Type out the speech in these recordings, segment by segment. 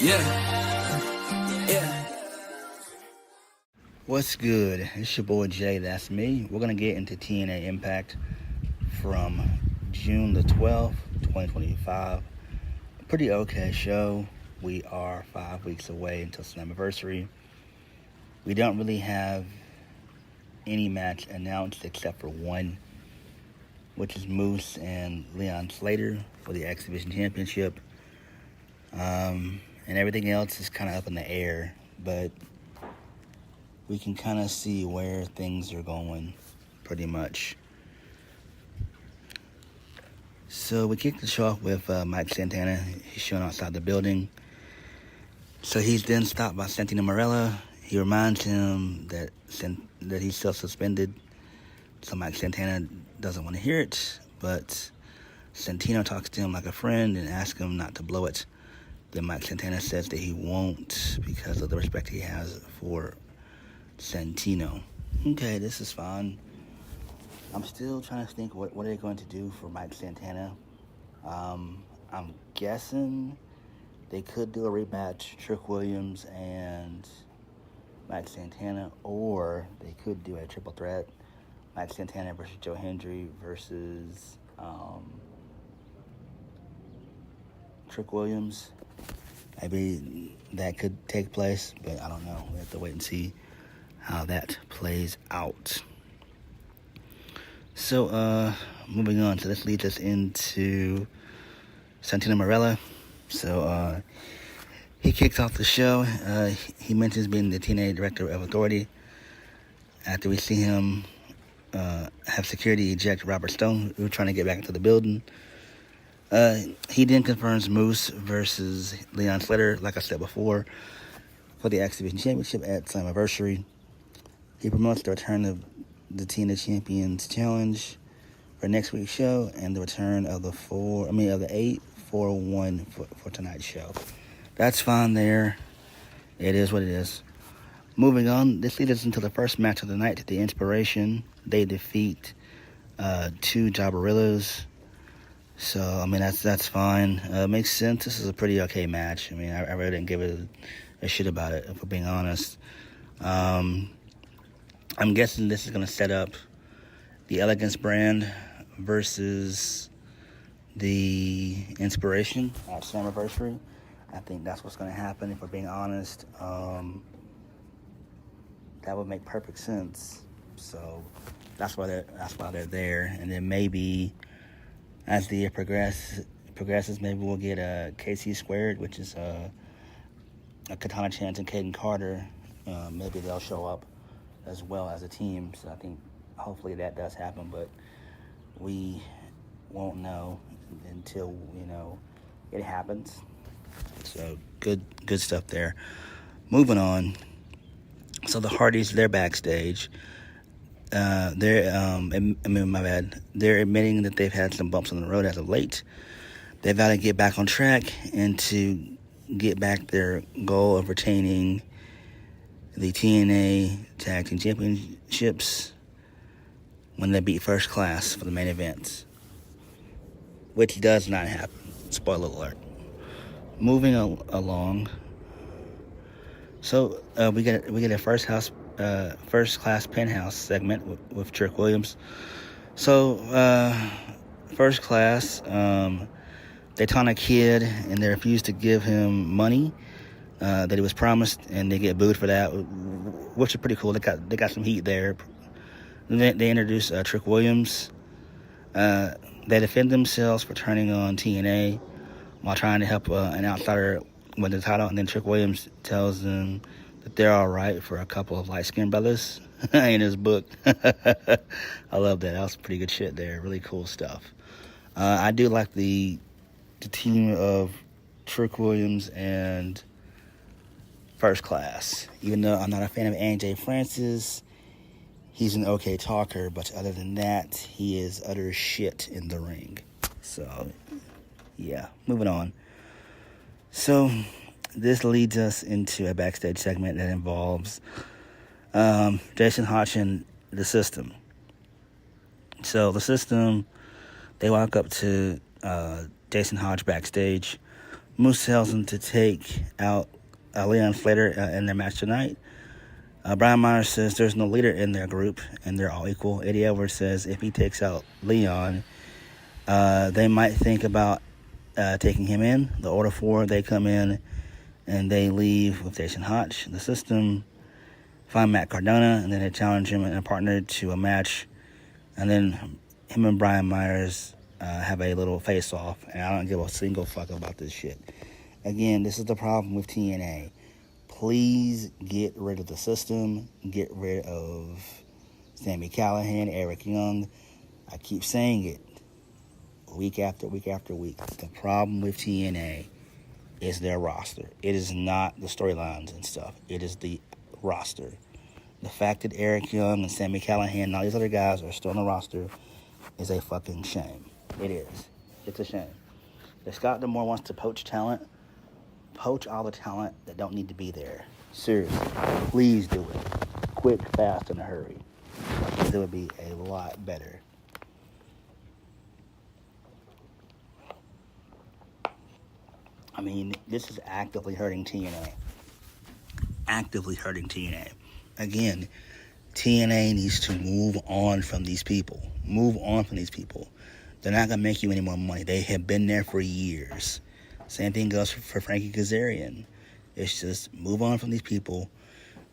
Yeah. What's good? It's your boy JayThat'sMe. We're going to get into TNA Impact from June the 12th, 2025. A pretty okay show. We are 5 weeks away until Slammiversary. We don't really have any match announced except for one, which is Moose and Leon Slater for the X Division Championship. And everything else is kind of up in the air, but we can kind of see where things are going pretty much. So we kicked the show off with Mike Santana. He's showing outside the building. So he's then stopped by Santino Marella. He reminds him that he's still suspended. So Mike Santana doesn't want to hear it, but Santino talks to him like a friend and asks him not to blow it. Then Mike Santana says that he won't because of the respect he has for Santino. Okay, this is fine. I'm still trying to think what are they going to do for Mike Santana. I'm guessing they could do a rematch, Trick Williams and Mike Santana, or they could do a triple threat, Mike Santana versus Joe Hendry versus Trick Williams. Maybe that could take place, but I don't know. We have to wait and see how that plays out. So, moving on. So this leads us into Santino Marella. So, he kicks off the show. He mentions being the TNA Director of Authority after we see him have security eject Robert Stone, who was trying to get back into the building. He then confirms Moose versus Leon Slater, like I said before, for the X Division Championship at Slammiversary. He promotes the return of the TNA Champions Challenge for next week's show and the return of the 8-4-1 for tonight's show. That's fine there. It is what it is. Moving on, this leads us into the first match of the night, The Inspiration. They defeat two Jabberillas. So, I mean, that's fine. Makes sense. This is a pretty okay match. I mean, I really didn't give it a shit about it, if we're being honest. I'm guessing this is going to set up the Elegance brand versus the Inspiration at Slammiversary. I think that's what's going to happen, if we're being honest. That would make perfect sense. So that's why they're there. And then maybe as the year progresses, maybe we'll get a KC Squared, which is a Katana Chance and Caden Carter. Maybe they'll show up as well as a team. So I think hopefully that does happen, but we won't know until it happens. So good stuff there. Moving on. So the Hardys, they're backstage. They're admitting that they've had some bumps on the road as of late. They've got to get back on track and to get back their goal of retaining the TNA Tag Team Championships when they beat First Class for the main events, which does not happen. Spoiler alert. Moving along. So we get a first class penthouse segment with Trick Williams. So First Class, they taunt a kid and they refuse to give him money that he was promised, and they get booed for that, which is pretty cool. They got some heat there. They introduce Trick Williams. They defend themselves for turning on TNA while trying to help an outsider win the title, and then Trick Williams tells them that they're all right for a couple of light-skinned brothers in his book. I love that. That was pretty good shit there. Really cool stuff. I do like the team of Trick Williams and First Class. Even though I'm not a fan of AJ Francis, he's an okay talker, but other than that, he is utter shit in the ring. So, yeah, moving on. So, this leads us into a backstage segment that involves Jason Hotch and the System. So, the System, they walk up to Jason Hotch backstage. Moose tells him to take out Leon Slater in their match tonight. Brian Myers says there's no leader in their group, and they're all equal. Eddie Edwards says if he takes out Leon, they might think about taking him in. The Order 4, they come in, and they leave with Jason Hotch. The System find Matt Cardona, and then they challenge him and a partner to a match. And then him and Brian Myers have a little face-off, and I don't give a single fuck about this shit. Again, this is the problem with TNA. Please get rid of the System. Get rid of Sami Callihan, Eric Young. I keep saying it week after week after week. The problem with TNA is their roster. It is not the storylines and stuff. It is the roster. The fact that Eric Young and Sami Callihan and all these other guys are still on the roster is a fucking shame. It is. It's a shame. If Scott D'Amore wants to poach talent, poach all the talent that don't need to be there. Seriously. Please do it. Quick, fast, in a hurry. Because it would be a lot better. I mean, this is actively hurting TNA. Actively hurting TNA. Again, TNA needs to move on from these people. Move on from these people. They're not going to make you any more money. They have been there for years. Same thing goes for Frankie Kazarian. It's just move on from these people.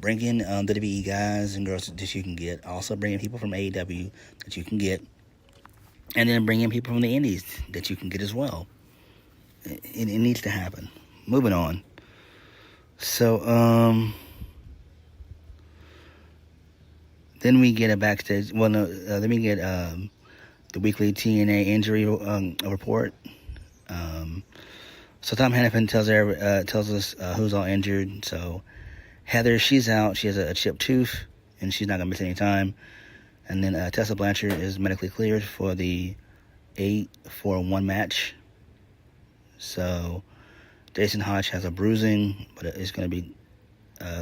Bring in WWE guys and girls that you can get. Also bring in people from AEW that you can get. And then bring in people from the indies that you can get as well. It needs to happen. Moving on. So, then we get a backstage. Well, no, then we get the weekly TNA injury report. So Tom Hannafin tells us who's all injured. So Heather, she's out. She has a chipped tooth, and she's not gonna miss any time. And then Tessa Blanchard is medically cleared for the 8-4-1 match. So Jason Hotch has a bruising, but it's going to be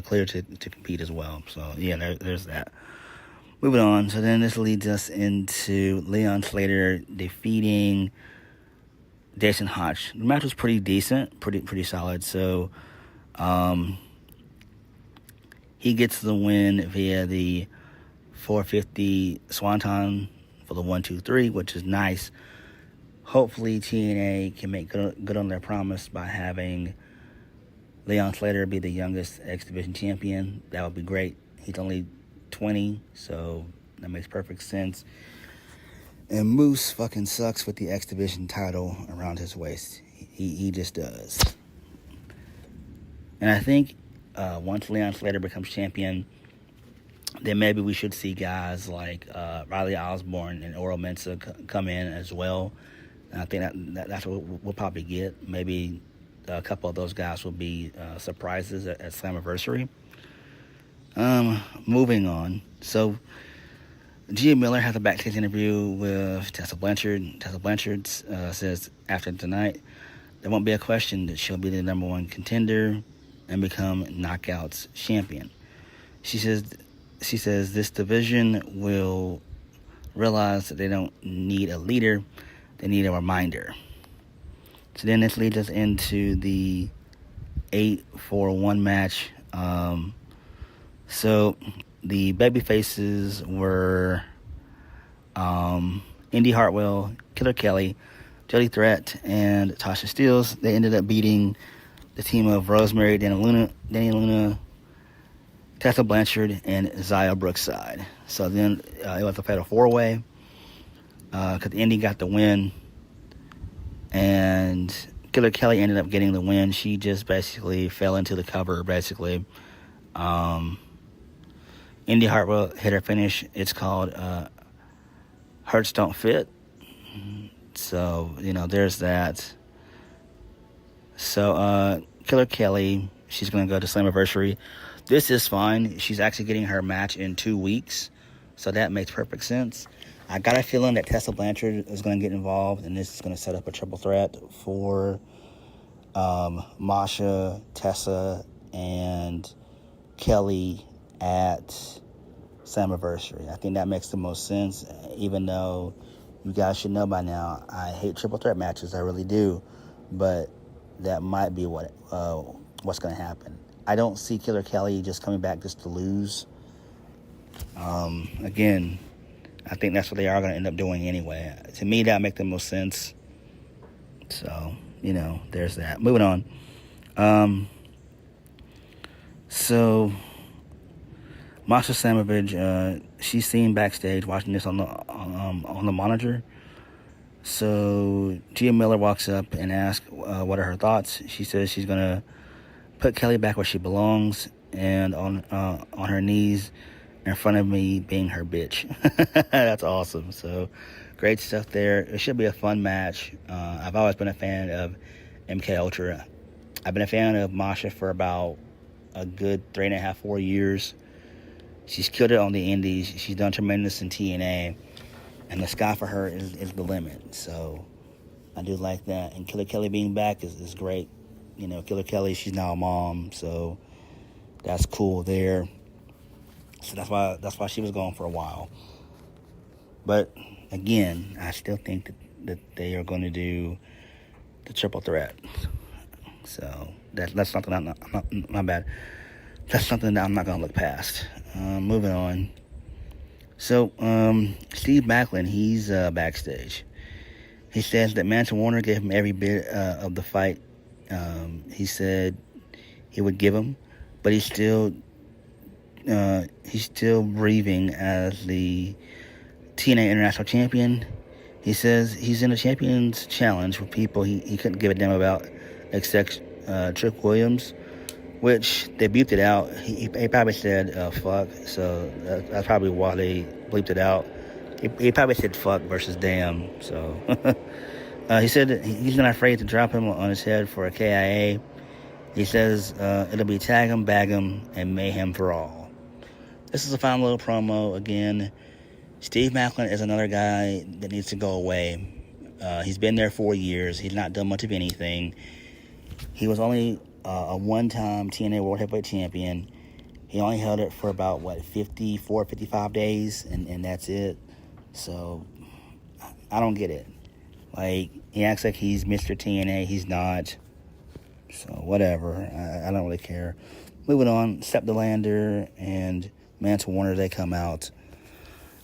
cleared to compete as well. So yeah, there's that. Moving on. So then this leads us into Leon Slater defeating Jason Hotch. The match was pretty decent, pretty solid. So he gets the win via the 450 Swanton for the 1-2-3, which is nice. Hopefully TNA can make good on their promise by having Leon Slater be the youngest X Division champion. That would be great. He's only 20, so that makes perfect sense. And Moose fucking sucks with the X Division title around his waist. He just does. And I think once Leon Slater becomes champion, then maybe we should see guys like Riley Osborne and Oro Mensah come in as well. And I think that's what we'll probably get. Maybe a couple of those guys will be surprises at Slammiversary. Moving on. So Gia Miller has a backstage interview with Tessa Blanchard. Tessa Blanchard says after tonight, there won't be a question that she'll be the number one contender and become Knockouts champion. She says this division will realize that they don't need a leader. They need a reminder. So then this leads us into the 8-4-1 match. So the baby faces were Indy Hartwell, Killer Kelly, Jody Threat, and Tasha Steelz. They ended up beating the team of Rosemary, Danny Luna, Tessa Blanchard, and Zaya Brookside. So then it was a fatal four-way. Because Indy got the win, and Killer Kelly ended up getting the win. She just basically fell into the cover, basically. Indy Hartwell hit her finish. It's called Hurts Don't Fit. So, there's that. So, Killer Kelly, she's going to go to Slammiversary. This is fine. She's actually getting her match in 2 weeks, so that makes perfect sense. I got a feeling that Tessa Blanchard is going to get involved, and this is going to set up a triple threat for Masha, Tessa, and Kelly at Slammiversary. I think that makes the most sense, even though you guys should know by now, I hate triple threat matches. I really do. But that might be what's going to happen. I don't see Killer Kelly just coming back just to lose. Again, I think that's what they are going to end up doing anyway. To me, that makes the most sense. So, there's that. Moving on. So Masha Samovich, she's seen backstage watching this on the monitor. So Gia Miller walks up and asks what are her thoughts. She says she's gonna put Kelly back where she belongs and on her knees in front of me being her bitch. That's awesome. So great stuff there. It should be a fun match. I've always been a fan of MK Ultra. I've been a fan of Masha for about a good 3.5, 4 years. She's killed it on the indies. She's done tremendous in TNA. And the sky for her is the limit. So I do like that. And Killer Kelly being back is great. Killer Kelly, she's now a mom. So that's cool there. So that's why she was gone for a while. But again, I still think that they are going to do the triple threat. So that's something I'm not my bad. That's something that I'm not going to look past. Moving on. So Steve Macklin, he's backstage. He says that Manson Warner gave him every bit of the fight. He said he would give him, but he's still breathing as the TNA International Champion. He says he's in a Champions Challenge with people he couldn't give a damn about, except Trick Williams, which they beeped it out. He probably said fuck, so that's probably why they bleeped it out. He probably said fuck versus damn, so. He said that he's not afraid to drop him on his head for a KIA. He says it'll be tag him, bag him, and mayhem for all. This is a fine little promo. Again, Steve Macklin is another guy that needs to go away. He's been there 4 years. He's not done much of anything. He was only a one-time TNA World Heavyweight Champion. He only held it for about, 54, 55 days, and that's it. So, I don't get it. He acts like he's Mr. TNA. He's not. So, whatever. I don't really care. Moving on, Step DeLander and Manson Warner, they come out.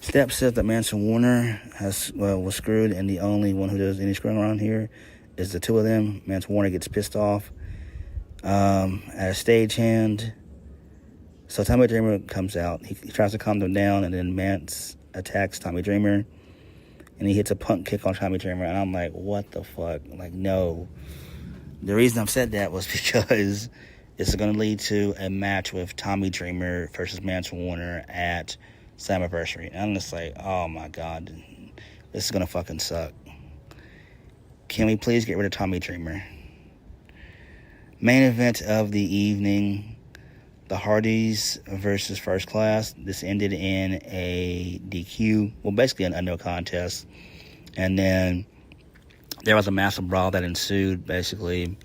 Step says that Manson Warner was screwed, and the only one who does any screwing around here is the two of them. Manson Warner gets pissed off at a stagehand. So Tommy Dreamer comes out. He tries to calm them down, and then Mance attacks Tommy Dreamer, and he hits a punt kick on Tommy Dreamer, and I'm like, what the fuck? No. The reason I've said that was because it's going to lead to a match with Tommy Dreamer versus Manson Warner at Slammiversary. And I'm just like, oh my god, this is going to fucking suck. Can we please get rid of Tommy Dreamer? Main event of the evening, the Hardys versus First Class. This ended in a DQ. Well, basically a no contest. And then there was a massive brawl that ensued, basically.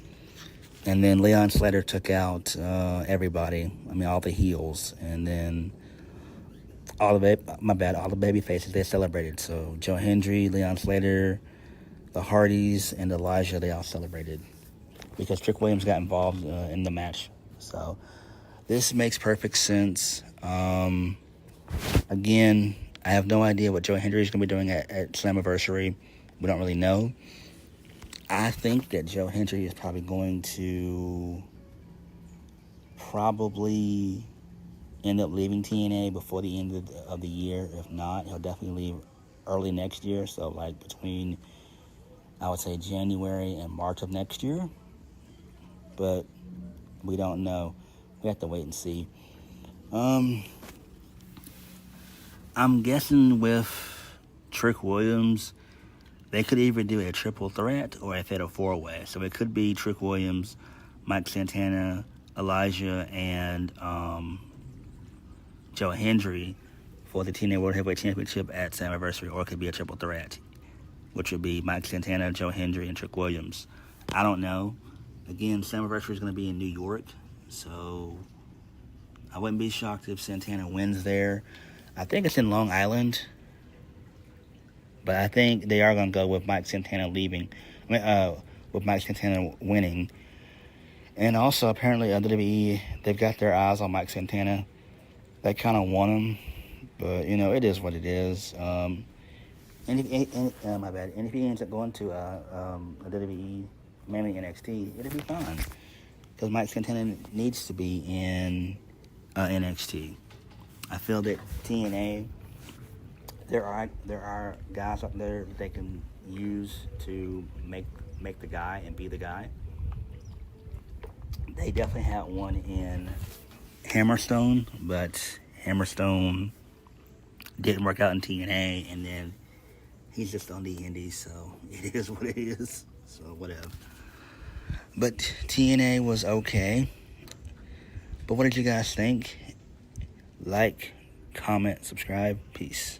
And then Leon Slater took out everybody. All the heels. And then all the baby faces, they celebrated. So Joe Hendry, Leon Slater, the Hardys, and Elijah, they all celebrated because Trick Williams got involved in the match. So this makes perfect sense. Again, I have no idea what Joe Hendry is going to be doing at Slammiversary. We don't really know. I think that Joe Hendry is probably going to end up leaving TNA before the end of the year. If not, he'll definitely leave early next year. So, between, I would say, January and March of next year. But we don't know. We have to wait and see. I'm guessing with Trick Williams, they could either do a triple threat or a fatal four-way. So it could be Trick Williams, Mike Santana, Elijah, and Joe Hendry for the TNA World Heavyweight Championship at Slammiversary, or it could be a triple threat, which would be Mike Santana, Joe Hendry, and Trick Williams. I don't know. Again, Slammiversary is going to be in New York, so I wouldn't be shocked if Santana wins there. I think it's in Long Island, but I think they are going to go with Mike Santana leaving. with Mike Santana winning. And also, apparently, WWE, they've got their eyes on Mike Santana. They kind of want him, but, you know, it is what it is. My bad. And if he ends up going to a WWE, mainly NXT, it'll be fine. Because Mike Santana needs to be in NXT. I feel that TNA, there are guys up there that they can use to make the guy and be the guy. They definitely had one in Hammerstone, but Hammerstone didn't work out in TNA, and then he's just on the indies, so it is what it is. So whatever. But TNA was okay. But what did you guys think? Like, comment, subscribe. Peace.